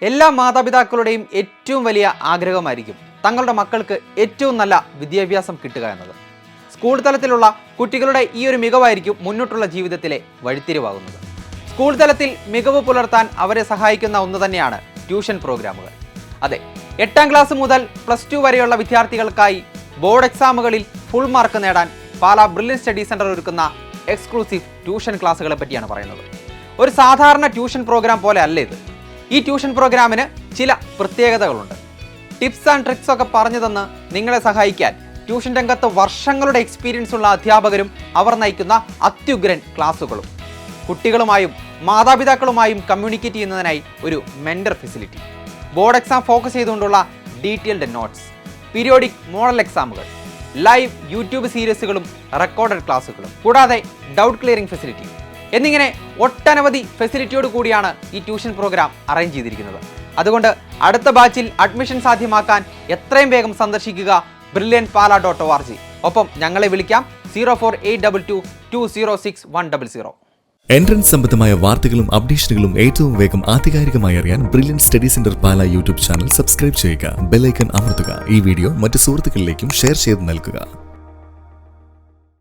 എല്ലാ മാതാപിതാക്കളുടെയും ഏറ്റവും വലിയ ആഗ്രഹമായിരിക്കും തങ്ങളുടെ മക്കൾക്ക് ഏറ്റവും നല്ല വിദ്യാഭ്യാസം കിട്ടുക എന്നത്. സ്കൂൾ തലത്തിലുള്ള കുട്ടികളുടെ ഈ ഒരു മികവായിരിക്കും മുന്നോട്ടുള്ള ജീവിതത്തിലെ വഴിത്തിരിവാകുന്നത്. സ്കൂൾ തലത്തിൽ മികവ് പുലർത്താൻ അവരെ സഹായിക്കുന്ന ഒന്ന് തന്നെയാണ് ട്യൂഷൻ പ്രോഗ്രാമുകൾ. അതെ, 8ാം ക്ലാസ് മുതൽ +2 വരെയുള്ള വിദ്യാർത്ഥികൾക്കായി ബോർഡ് എക്സാമുകളിൽ ഫുൾ മാർക്ക് നേടാൻ പാലാ ബ്രില്യൻ സ്റ്റഡി സെന്റർ ഒരുക്കുന്ന എക്സ്ക്ലൂസീവ് ട്യൂഷൻ ക്ലാസ്സുകളെ പറ്റിയാണ് പറയുന്നത്. ഒരു സാധാരണ ട്യൂഷൻ പ്രോഗ്രാം പോലെ അല്ല ഇത്. ഈ ട്യൂഷൻ പ്രോഗ്രാമിന് ചില പ്രത്യേകതകളുണ്ട്. ടിപ്സ് ആൻഡ് ട്രിക്സ് ഒക്കെ പറഞ്ഞു തന്ന് നിങ്ങളെ സഹായിക്കാൻ ട്യൂഷൻ രംഗത്ത് വർഷങ്ങളുടെ എക്സ്പീരിയൻസ് ഉള്ള അധ്യാപകരും അവർ നയിക്കുന്ന അത്യുഗ്രൻ ക്ലാസ്സുകളും, കുട്ടികളുമായും മാതാപിതാക്കളുമായും കമ്മ്യൂണിക്കേറ്റ് ചെയ്യുന്നതിനായി ഒരു mentor facility, board exam focus ചെയ്തുകൊണ്ടുള്ള ഡീറ്റെയിൽഡ് നോട്ട്സ്, പീരിയോഡിക് മോഡൽ എക്സാമുകൾ, ലൈവ് യൂട്യൂബ് സീരീസുകളും റെക്കോർഡഡ് ക്ലാസ്സുകളും, കൂടാതെ ഡൗട്ട് ക്ലിയറിംഗ് ഫെസിലിറ്റി എന്നിങ്ങനെ ഒട്ടനവധി ഫെസിലിറ്റിയോട് കൂടിയാണ് ഈ ട്യൂഷൻ പ്രോഗ്രാം അറേഞ്ച് ചെയ്തിരിക്കുന്നത്. അതുകൊണ്ട് അടുത്ത ബാച്ചിൽ അഡ്മിഷൻ സാധ്യമാക്കാൻ എത്രയും വേഗം സന്ദർശിക്കുക brilliantpala.org. ഒപ്പം ഞങ്ങളെ വിളിക്കാം 04822206 എൻട്രൻസ് സംബന്ധമായ വാർത്തകളും അപ്ഡേഷനുകളും ഏറ്റവും വേഗം ആധികാരികമായി അറിയാൻ ബ്രില്യൻ സ്റ്റഡി സെന്റർ പാല യൂട്യൂബ് ചാനൽ സബ്സ്ക്രൈബ് ചെയ്യുക. ബെൽ ഐക്കൺ അമർത്തുക. ഈ വീഡിയോ മറ്റ് സുഹൃത്തുക്കളിലേക്കും ഷെയർ ചെയ്ത് നൽകുക.